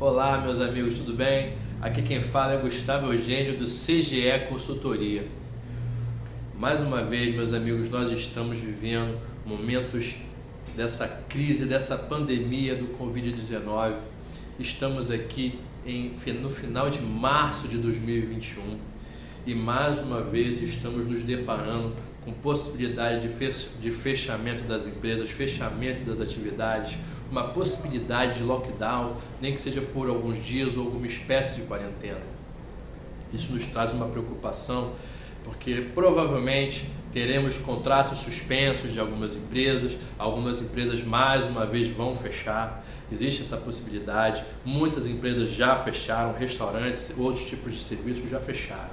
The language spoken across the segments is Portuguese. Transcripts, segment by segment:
Olá, meus amigos, tudo bem? Aqui quem fala é Gustavo Eugênio do CGE Consultoria. Mais uma vez, meus amigos, nós estamos vivendo momentos dessa crise, dessa pandemia do Covid-19. Estamos aqui no final de março de 2021 e mais uma vez estamos nos deparando com possibilidade de fechamento das empresas, fechamento das atividades, uma possibilidade de lockdown, nem que seja por alguns dias ou alguma espécie de quarentena. Isso nos traz uma preocupação, porque provavelmente teremos contratos suspensos de algumas empresas mais uma vez vão fechar, existe essa possibilidade, muitas empresas já fecharam, restaurantes, outros tipos de serviços já fecharam.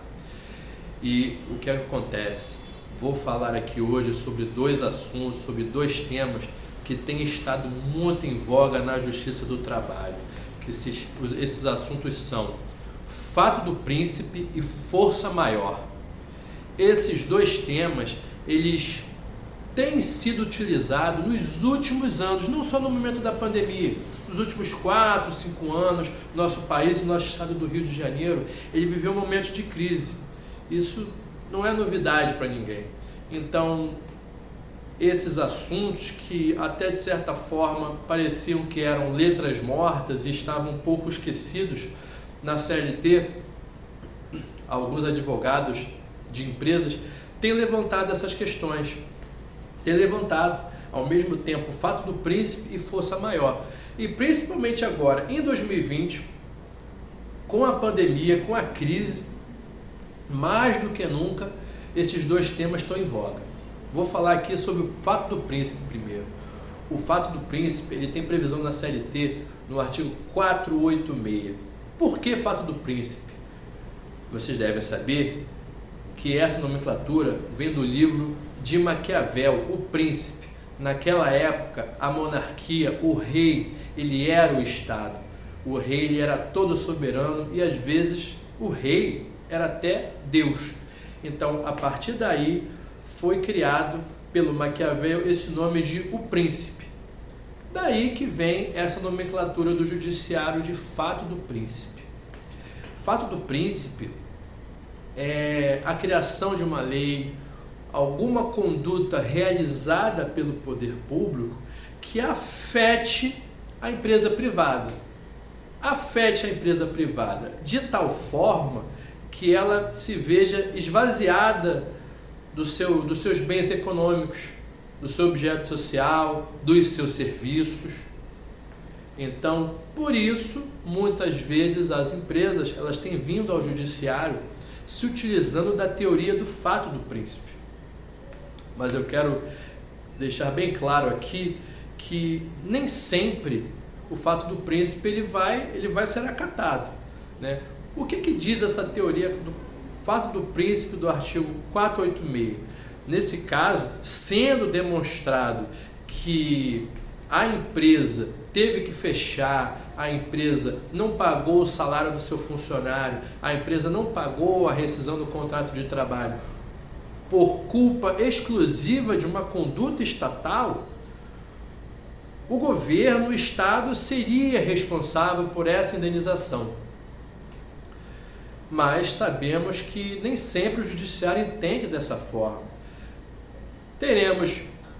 E o que acontece? Vou falar aqui hoje sobre dois assuntos, sobre dois temas que têm estado muito em voga na Justiça do Trabalho. Esses assuntos são fato do príncipe e força maior. Esses dois temas, eles têm sido utilizados nos últimos anos, não só no momento da pandemia, nos últimos 4, 5 anos, nosso país, nosso estado do Rio de Janeiro, ele viveu um momento de crise. Isso não é novidade para ninguém. Então, esses assuntos que até de certa forma pareciam que eram letras mortas e estavam um pouco esquecidos na CLT, alguns advogados de empresas têm levantado essas questões, têm levantado ao mesmo tempo o fato do príncipe e força maior. E principalmente agora, em 2020, com a pandemia, com a crise, mais do que nunca, esses dois temas estão em voga. Vou falar aqui sobre o fato do príncipe primeiro. O fato do príncipe, ele tem previsão na CLT no artigo 486. Por que fato do príncipe? Vocês devem saber que essa nomenclatura vem do livro de Maquiavel, O Príncipe. Naquela época, a monarquia, o rei, ele era o Estado. O rei, ele era todo soberano e às vezes o rei era até Deus. Então, a partir daí, foi criado pelo Maquiavel esse nome de o príncipe. Daí que vem essa nomenclatura do judiciário de fato do príncipe. Fato do príncipe é a criação de uma lei, alguma conduta realizada pelo poder público que afete a empresa privada. Afete a empresa privada de tal forma que ela se veja esvaziada dos seus bens econômicos, do seu objeto social, dos seus serviços. Então, por isso, muitas vezes as empresas elas têm vindo ao judiciário se utilizando da teoria do fato do príncipe. Mas eu quero deixar bem claro aqui que nem sempre o fato do príncipe ele vai ser acatado, né? O que diz essa teoria do fato do príncipe do artigo 486? Nesse caso, sendo demonstrado que a empresa teve que fechar, a empresa não pagou o salário do seu funcionário, a empresa não pagou a rescisão do contrato de trabalho por culpa exclusiva de uma conduta estatal, o governo, o Estado, seria responsável por essa indenização. Mas sabemos que nem sempre o judiciário entende dessa forma. Teremos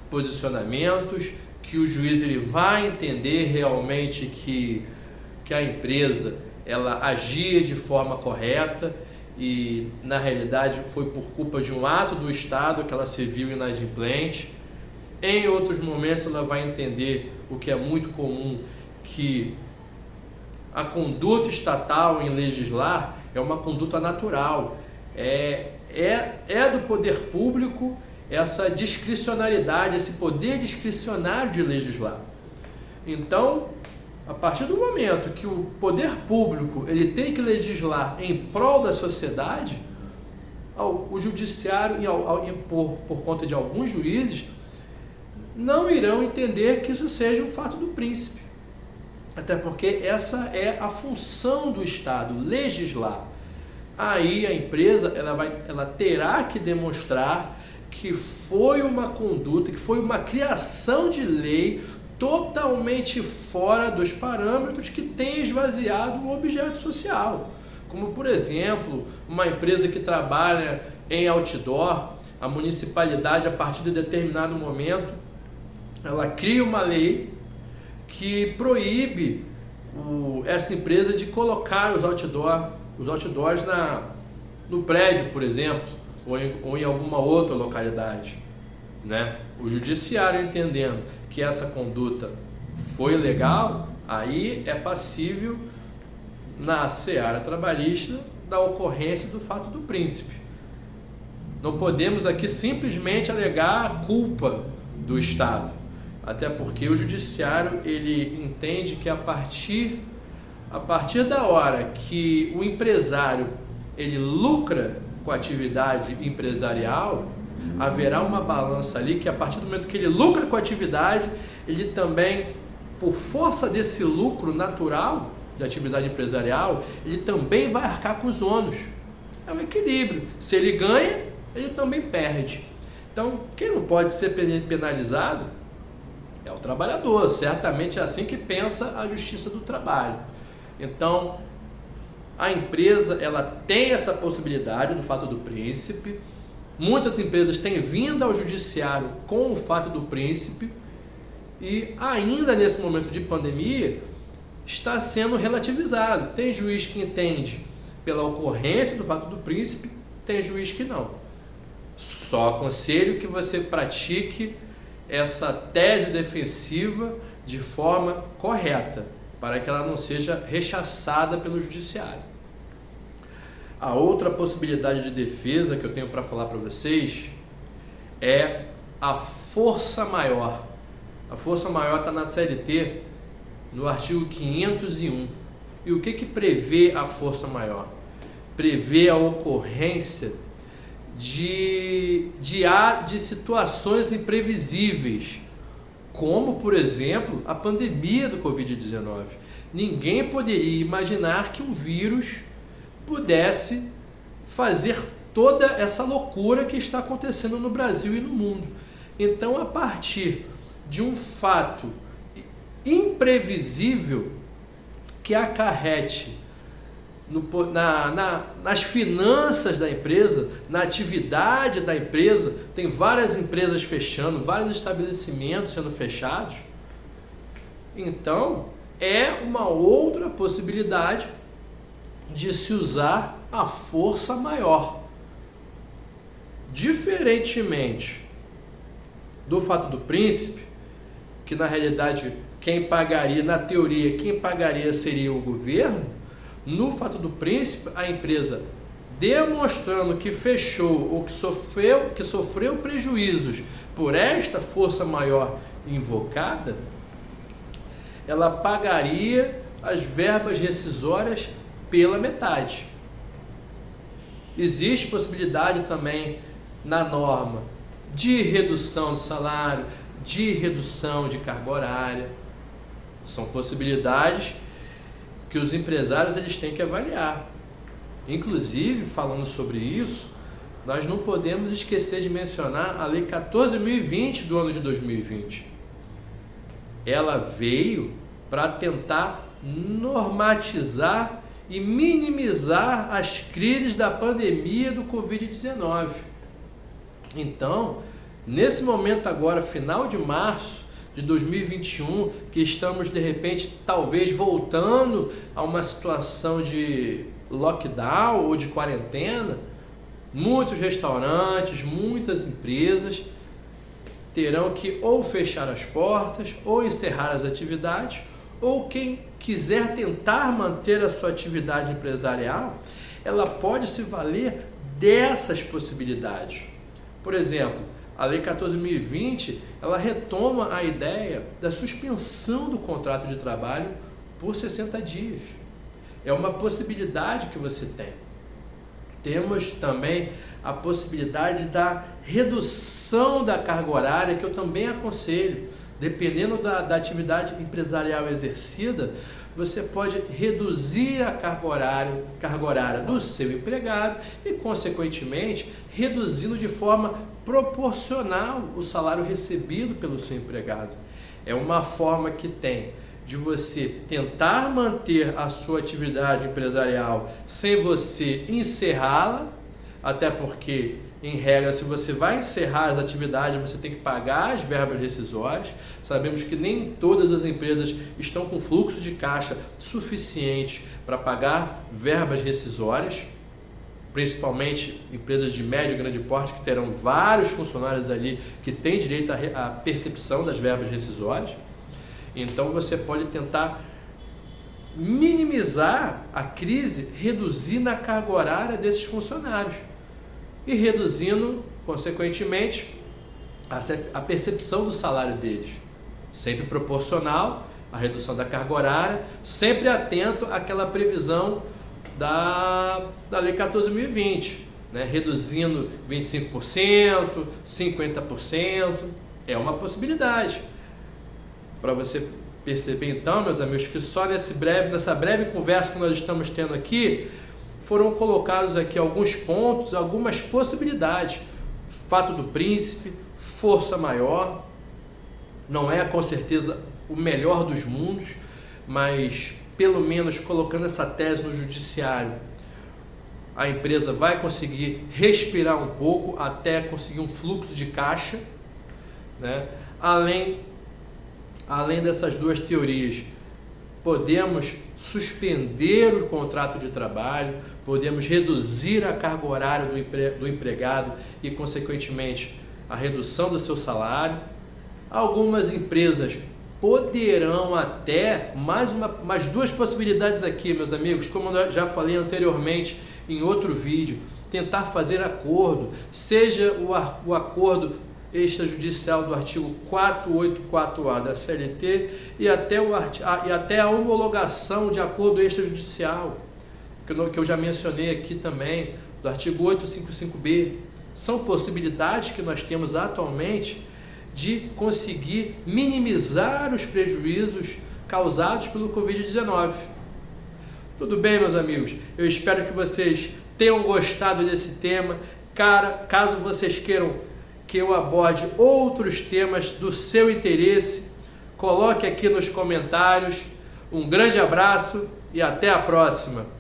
posicionamentos que o juiz ele vai entender realmente que a empresa ela agia de forma correta e na realidade foi por culpa de um ato do Estado que ela se viu inadimplente. Em outros momentos ela vai entender o que é muito comum, que a conduta estatal em legislar é uma conduta natural, é do poder público essa discricionariedade, esse poder discricionário de legislar. Então, a partir do momento que o poder público ele tem que legislar em prol da sociedade, o judiciário, por conta de alguns juízes, não irão entender que isso seja um fato do príncipe. Até porque essa é a função do Estado, legislar. Aí a empresa ela terá que demonstrar que foi uma conduta, que foi uma criação de lei totalmente fora dos parâmetros que tem esvaziado o objeto social. Como, por exemplo, uma empresa que trabalha em outdoor, a municipalidade, a partir de determinado momento, ela cria uma lei que proíbe essa empresa de colocar os outdoors no prédio, por exemplo, ou em alguma outra localidade, né? O judiciário, entendendo que essa conduta foi legal, aí é passível, na seara trabalhista, da ocorrência do fato do príncipe. Não podemos aqui simplesmente alegar a culpa do Estado, até porque o judiciário ele entende que a partir da hora que o empresário ele lucra com a atividade empresarial, haverá uma balança ali que a partir do momento que ele lucra com a atividade, ele também, por força desse lucro natural de atividade empresarial, ele também vai arcar com os ônus. É um equilíbrio. Se ele ganha, ele também perde. Então, quem não pode ser penalizado é o trabalhador. Certamente é assim que pensa a Justiça do Trabalho. Então, a empresa ela tem essa possibilidade do fato do príncipe. Muitas empresas têm vindo ao judiciário com o fato do príncipe e ainda nesse momento de pandemia está sendo relativizado. Tem juiz que entende pela ocorrência do fato do príncipe, tem juiz que não. Só aconselho que você pratique essa tese defensiva de forma correta, para que ela não seja rechaçada pelo judiciário. A outra possibilidade de defesa que eu tenho para falar para vocês é a força maior. A força maior está na CLT, no artigo 501. E o que prevê a força maior? Prevê a ocorrência de situações imprevisíveis, como, por exemplo, a pandemia do Covid-19. Ninguém poderia imaginar que um vírus pudesse fazer toda essa loucura que está acontecendo no Brasil e no mundo. Então, a partir de um fato imprevisível que acarrete nas finanças da empresa, na atividade da empresa, tem várias empresas fechando, vários estabelecimentos sendo fechados. Então, é uma outra possibilidade de se usar a força maior. Diferentemente do fato do príncipe, que na realidade quem pagaria, na teoria, quem pagaria seria o governo, no fato do príncipe, a empresa demonstrando que fechou ou que sofreu prejuízos por esta força maior invocada, ela pagaria as verbas rescisórias pela metade. Existe possibilidade também na norma de redução de salário, de redução de carga horária. São possibilidades que os empresários eles têm que avaliar. Inclusive, falando sobre isso, nós não podemos esquecer de mencionar a Lei 14.020 do ano de 2020. Ela veio para tentar normatizar e minimizar as crises da pandemia do Covid-19. Então, nesse momento agora, final de março de 2021, que estamos de repente talvez voltando a uma situação de lockdown ou de quarentena, muitos restaurantes, muitas empresas terão que ou fechar as portas ou encerrar as atividades, ou quem quiser tentar manter a sua atividade empresarial, ela pode se valer dessas possibilidades. Por exemplo, a Lei 14.020, ela retoma a ideia da suspensão do contrato de trabalho por 60 dias. É uma possibilidade que você tem. Temos também a possibilidade da redução da carga horária, que eu também aconselho. Dependendo da atividade empresarial exercida, você pode reduzir a carga horária do seu empregado e, consequentemente, reduzindo de forma proporcional o salário recebido pelo seu empregado. É uma forma que tem de você tentar manter a sua atividade empresarial sem você encerrá-la, até porque, em regra, se você vai encerrar as atividades, você tem que pagar as verbas rescisórias. Sabemos que nem todas as empresas estão com fluxo de caixa suficiente para pagar verbas rescisórias, principalmente empresas de médio e grande porte que terão vários funcionários ali que têm direito à percepção das verbas rescisórias. Então você pode tentar minimizar a crise, reduzindo a carga horária desses funcionários e reduzindo, consequentemente, a percepção do salário deles, sempre proporcional à redução da carga horária, sempre atento àquela previsão da Lei 14.020, né? Reduzindo 25%, 50%, é uma possibilidade. Para você perceber então, meus amigos, que só nessa breve conversa que nós estamos tendo aqui, foram colocados aqui alguns pontos, algumas possibilidades. Fato do príncipe, força maior, não é com certeza o melhor dos mundos, mas pelo menos colocando essa tese no judiciário, a empresa vai conseguir respirar um pouco até conseguir um fluxo de caixa, né? Além dessas duas teorias, podemos suspender o contrato de trabalho, podemos reduzir a carga horária do empregado e, consequentemente, a redução do seu salário. Algumas empresas poderão até, mais duas possibilidades aqui, meus amigos, como eu já falei anteriormente em outro vídeo, tentar fazer acordo, seja o acordo extrajudicial do artigo 484A da CLT e até a homologação de acordo extrajudicial, que eu já mencionei aqui também, do artigo 855B. São possibilidades que nós temos atualmente de conseguir minimizar os prejuízos causados pelo Covid-19. Tudo bem, meus amigos? Eu espero que vocês tenham gostado desse tema. Caso vocês queiram que eu aborde outros temas do seu interesse, coloque aqui nos comentários. Um grande abraço e até a próxima!